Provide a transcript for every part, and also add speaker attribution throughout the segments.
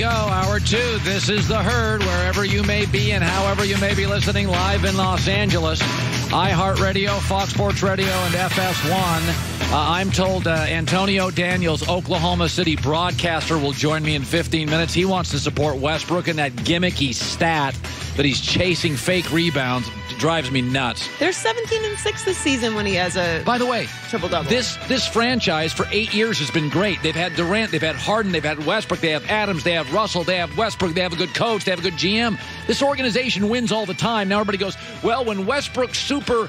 Speaker 1: go. Hour 2. This is The Herd, wherever you may be and however you may be listening, live in Los Angeles. iHeartRadio, Fox Sports Radio, and FS1. I'm told Antonio Daniels, Oklahoma City broadcaster, will join me in 15 minutes. He wants to support Westbrook in that gimmicky stat that he's chasing fake rebounds. It drives me nuts.
Speaker 2: They're 17-6 this season when he has a
Speaker 1: By the way,
Speaker 2: triple-double.
Speaker 1: This franchise for 8 years has been great. They've had Durant, they've had Harden, they've had Westbrook, they have Adams, they have Russell, they have Westbrook, they have a good coach, they have a good GM. This organization wins all the time. Now everybody goes, well, when Westbrook's super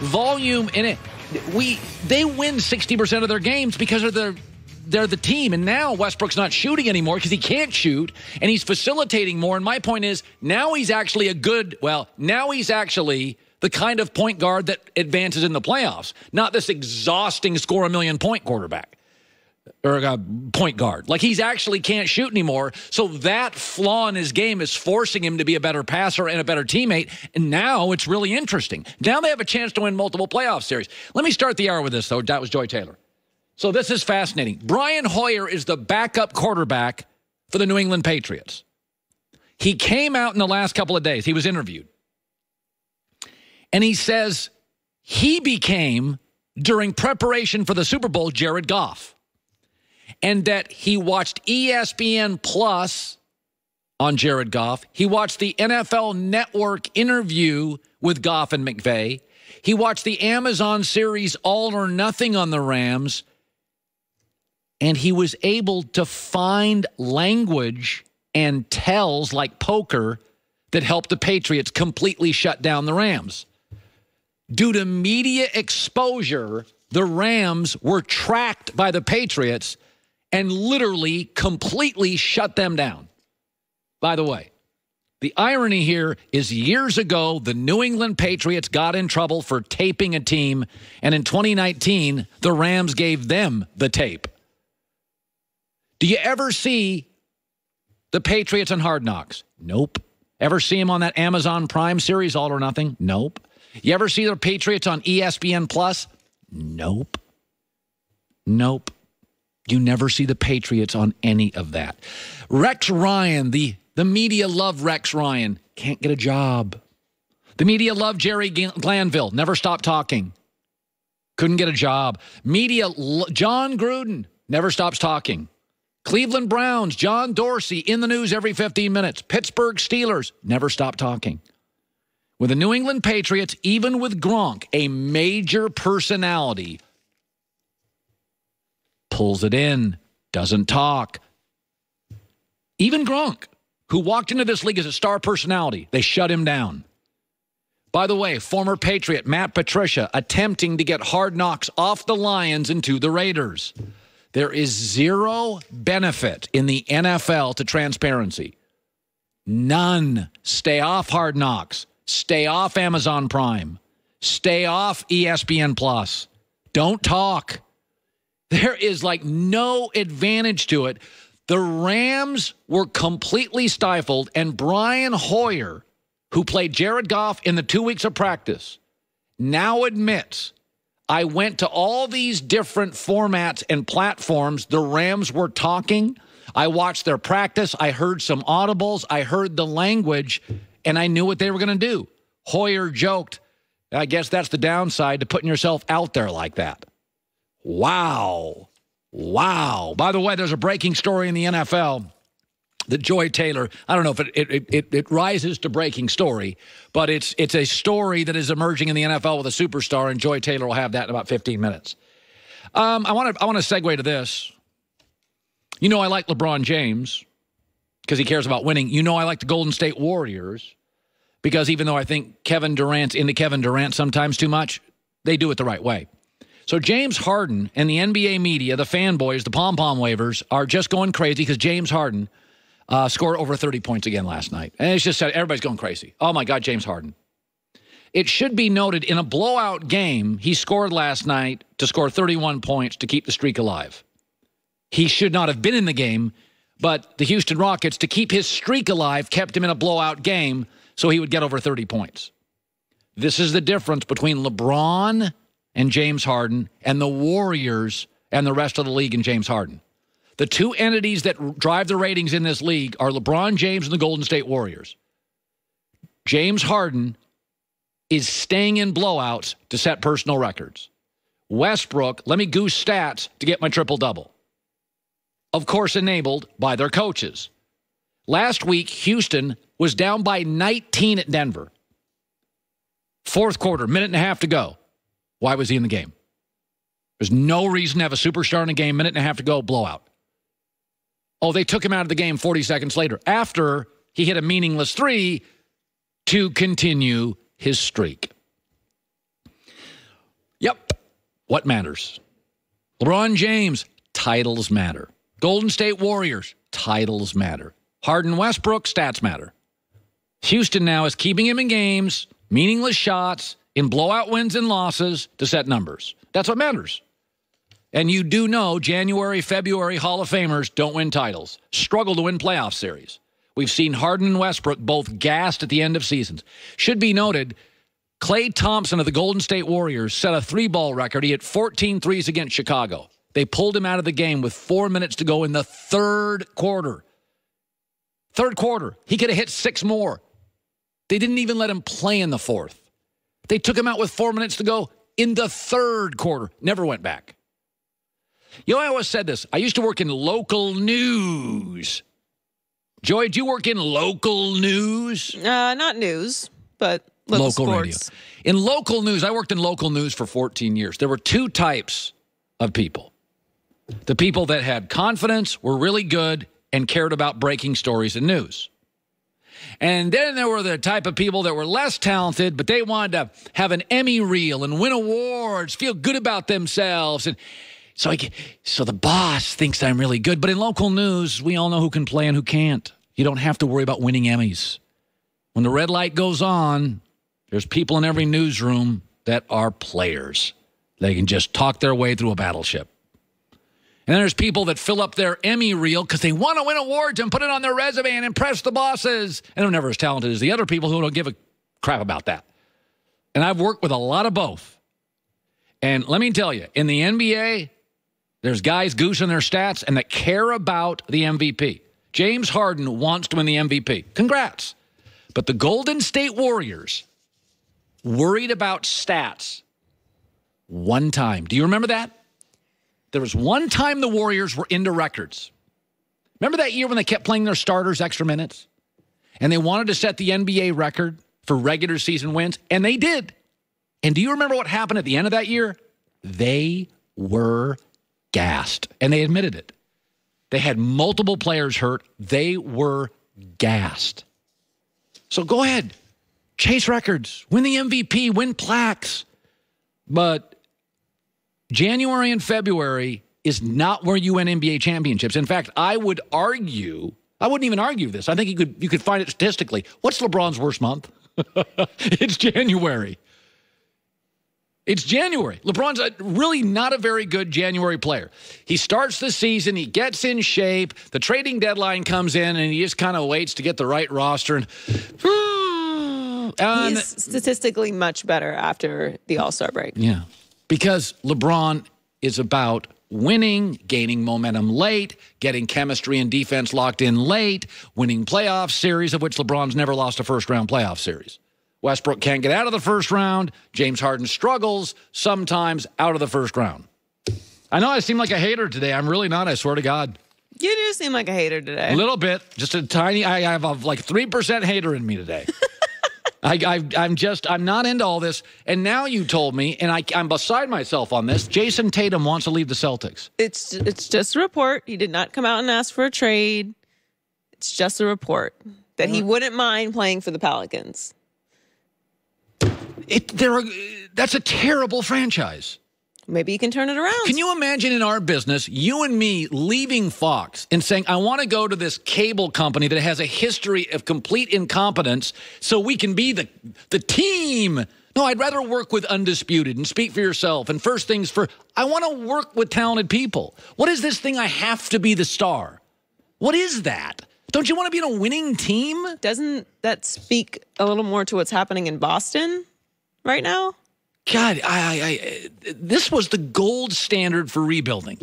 Speaker 1: volume in it, they win 60% of their games because of they're the team. And now Westbrook's not shooting anymore because he can't shoot, and he's facilitating more. And my point is, now he's actually now he's actually the kind of point guard that advances in the playoffs, not this exhausting score-a-million-point quarterback or point guard. Like, he's actually can't shoot anymore, so that flaw in his game is forcing him to be a better passer and a better teammate, and now it's really interesting. Now they have a chance to win multiple playoff series. Let me start the hour with this, though. That was Joy Taylor. So this is fascinating. Brian Hoyer is the backup quarterback for the New England Patriots. He came out in the last couple of days. He was interviewed. And he says he became, during preparation for the Super Bowl, Jared Goff. And that he watched ESPN Plus on Jared Goff. He watched the NFL Network interview with Goff and McVay. He watched the Amazon series All or Nothing on the Rams. And he was able to find language and tells like poker that helped the Patriots completely shut down the Rams. Due to media exposure, the Rams were tracked by the Patriots and literally completely shut them down. By the way, the irony here is years ago, the New England Patriots got in trouble for taping a team, and in 2019, the Rams gave them the tape. Do you ever see the Patriots on Hard Knocks? Nope. Ever see them on that Amazon Prime series, All or Nothing? Nope. You ever see the Patriots on ESPN Plus? Nope. Nope. You never see the Patriots on any of that. Rex Ryan, the media love Rex Ryan, can't get a job. The media love Jerry Glanville, never stopped talking. Couldn't get a job. Media, John Gruden, never stops talking. Cleveland Browns, John Dorsey, in the news every 15 minutes. Pittsburgh Steelers, never stop talking. With the New England Patriots, even with Gronk, a major personality, pulls it in, doesn't talk. Even Gronk, who walked into this league as a star personality, they shut him down. By the way, former Patriot Matt Patricia attempting to get Hard Knocks off the Lions and to the Raiders. There is zero benefit in the NFL to transparency. None. Stay off Hard Knocks. Stay off Amazon Prime. Stay off ESPN Plus. Don't talk. There is like no advantage to it. The Rams were completely stifled, and Brian Hoyer, who played Jared Goff in the 2 weeks of practice, now admits, I went to all these different formats and platforms. The Rams were talking. I watched their practice. I heard some audibles. I heard the language, and I knew what they were going to do. Hoyer joked, I guess that's the downside to putting yourself out there like that. Wow. Wow. By the way, there's a breaking story in the NFL that Joy Taylor, I don't know if it rises to breaking story, but it's a story that is emerging in the NFL with a superstar, and Joy Taylor will have that in about 15 minutes. I want to segue to this. You know I like LeBron James because he cares about winning. You know I like the Golden State Warriors because even though I think Kevin Durant's into Kevin Durant sometimes too much, they do it the right way. So James Harden and the NBA media, the fanboys, the pom-pom wavers, are just going crazy because James Harden scored over 30 points again last night. And it's just everybody's going crazy. Oh, my God, James Harden. It should be noted, in a blowout game, he scored last night to score 31 points to keep the streak alive. He should not have been in the game, but the Houston Rockets, to keep his streak alive, kept him in a blowout game so he would get over 30 points. This is the difference between LeBron and James Harden and the Warriors and the rest of the league and James Harden. The two entities that drive the ratings in this league are LeBron James and the Golden State Warriors. James Harden is staying in blowouts to set personal records. Westbrook, let me goose stats to get my triple-double. Of course, enabled by their coaches. Last week, Houston was down by 19 at Denver. Fourth quarter, minute and a half to go. Why was he in the game? There's no reason to have a superstar in a game, minute and a half to go, blowout. Oh, they took him out of the game 40 seconds later after he hit a meaningless three to continue his streak. Yep. What matters? LeBron James, titles matter. Golden State Warriors, titles matter. Harden, Westbrook, stats matter. Houston now is keeping him in games, meaningless shots, in blowout wins and losses to set numbers. That's what matters. And you do know January, February Hall of Famers don't win titles, struggle to win playoff series. We've seen Harden and Westbrook both gassed at the end of seasons. Should be noted, Klay Thompson of the Golden State Warriors set a three-ball record. He hit 14 threes against Chicago. They pulled him out of the game with 4 minutes to go in the third quarter. Third quarter. He could have hit 6 more. They didn't even let him play in the fourth. They took him out with 4 minutes to go in the third quarter. Never went back. You know, I always said this. I used to work in local news. Joy, did you work in local news?
Speaker 2: Not news, but local sports.
Speaker 1: Radio. In local news, I worked in local news for 14 years. There were two types of people. The people that had confidence, were really good, and cared about breaking stories and news. And then there were the type of people that were less talented, but they wanted to have an Emmy reel and win awards, feel good about themselves. And so the boss thinks I'm really good. But in local news, we all know who can play and who can't. You don't have to worry about winning Emmys. When the red light goes on, there's people in every newsroom that are players. They can just talk their way through a battleship. And then there's people that fill up their Emmy reel because they want to win awards and put it on their resume and impress the bosses. And they're never as talented as the other people who don't give a crap about that. And I've worked with a lot of both. And let me tell you, in the NBA, there's guys goosing their stats and that care about the MVP. James Harden wants to win the MVP. Congrats. But the Golden State Warriors worried about stats one time. Do you remember that? There was one time the Warriors were into records. Remember that year when they kept playing their starters extra minutes? And they wanted to set the NBA record for regular season wins, and they did. And do you remember what happened at the end of that year? They were gassed, and they admitted it. They had multiple players hurt. They were gassed. So go ahead. Chase records. Win the MVP. Win plaques. But January and February is not where you win NBA championships. In fact, I would argue, I wouldn't even argue this. I think you could find it statistically. What's LeBron's worst month? It's January. It's January. LeBron's really not a very good January player. He starts the season, he gets in shape, the trading deadline comes in, and he just kind of waits to get the right roster. And
Speaker 2: he's statistically much better after the All-Star break.
Speaker 1: Yeah, because LeBron is about winning, gaining momentum late, getting chemistry and defense locked in late, winning playoff series, of which LeBron's never lost a first-round playoff series. Westbrook can't get out of the first round. James Harden struggles sometimes out of the first round. I know I seem like a hater today. I'm really not, I swear to God.
Speaker 2: You do seem like a hater today.
Speaker 1: A little bit. Just a tiny, I have like 3% hater in me today. I'm not into all this. And now you told me, and I'm beside myself on this, Jason Tatum wants to leave the Celtics.
Speaker 2: It's just a report. He did not come out and ask for a trade. It's just a report that he wouldn't mind playing for the Pelicans.
Speaker 1: That's a terrible franchise.
Speaker 2: Maybe you can turn it around.
Speaker 1: Can you imagine in our business, you and me leaving Fox and saying, I want to go to this cable company that has a history of complete incompetence so we can be the team? No, I'd rather work with Undisputed and Speak for Yourself. And first things first, I want to work with talented people. What is this thing I have to be the star? What is that? Don't you want to be in a winning team?
Speaker 2: Doesn't that speak a little more to what's happening in Boston right now?
Speaker 1: God, this was the gold standard for rebuilding.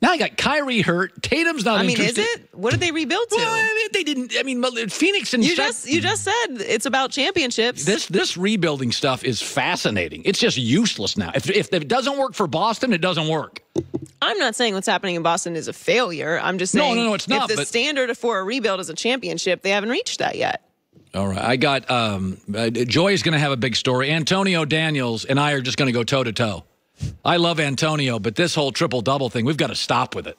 Speaker 1: Now I got Kyrie hurt. Tatum's not interested.
Speaker 2: Is it? What did they rebuild to?
Speaker 1: Well, they didn't. I mean, Phoenix and
Speaker 2: you just said it's about championships.
Speaker 1: This rebuilding stuff is fascinating. It's just useless now. If it doesn't work for Boston, it doesn't work.
Speaker 2: I'm not saying what's happening in Boston is a failure. I'm just saying
Speaker 1: no, it's not.
Speaker 2: If the standard for a rebuild is a championship, they haven't reached that yet.
Speaker 1: All right. I got Joy's going to have a big story. Antonio Daniels and I are just going to go toe-to-toe. I love Antonio, but this whole triple-double thing, we've got to stop with it.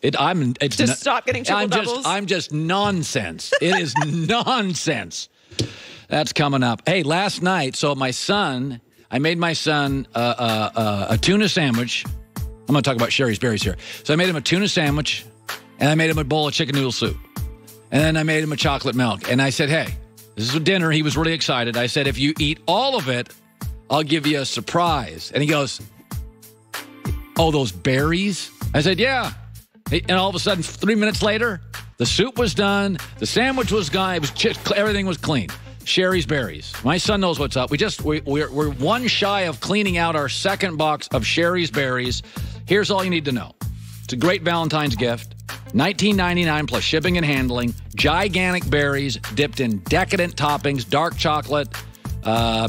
Speaker 2: Stop getting triple-doubles?
Speaker 1: I'm just nonsense. It is nonsense. That's coming up. Hey, last night, I made my son a tuna sandwich. I'm going to talk about Sherry's Berries here. So I made him a tuna sandwich, and I made him a bowl of chicken noodle soup. And then I made him a chocolate milk. And I said, hey, this is dinner. He was really excited. I said, if you eat all of it, I'll give you a surprise. And he goes, oh, those berries? I said, yeah. And all of a sudden, 3 minutes later, the soup was done. The sandwich was gone. It was everything was clean. Sherry's Berries. My son knows what's up. We're one shy of cleaning out our second box of Sherry's Berries. Here's all you need to know. It's a great Valentine's gift. $19.99 plus shipping and handling. Gigantic berries dipped in decadent toppings, dark chocolate,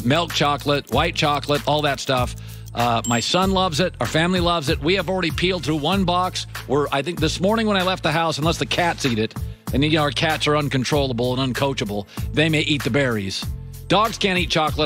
Speaker 1: milk chocolate, white chocolate, all that stuff. My son loves it. Our family loves it. We have already peeled through one box. I think this morning when I left the house, unless the cats eat it, and our cats are uncontrollable and uncoachable, they may eat the berries. Dogs can't eat chocolate.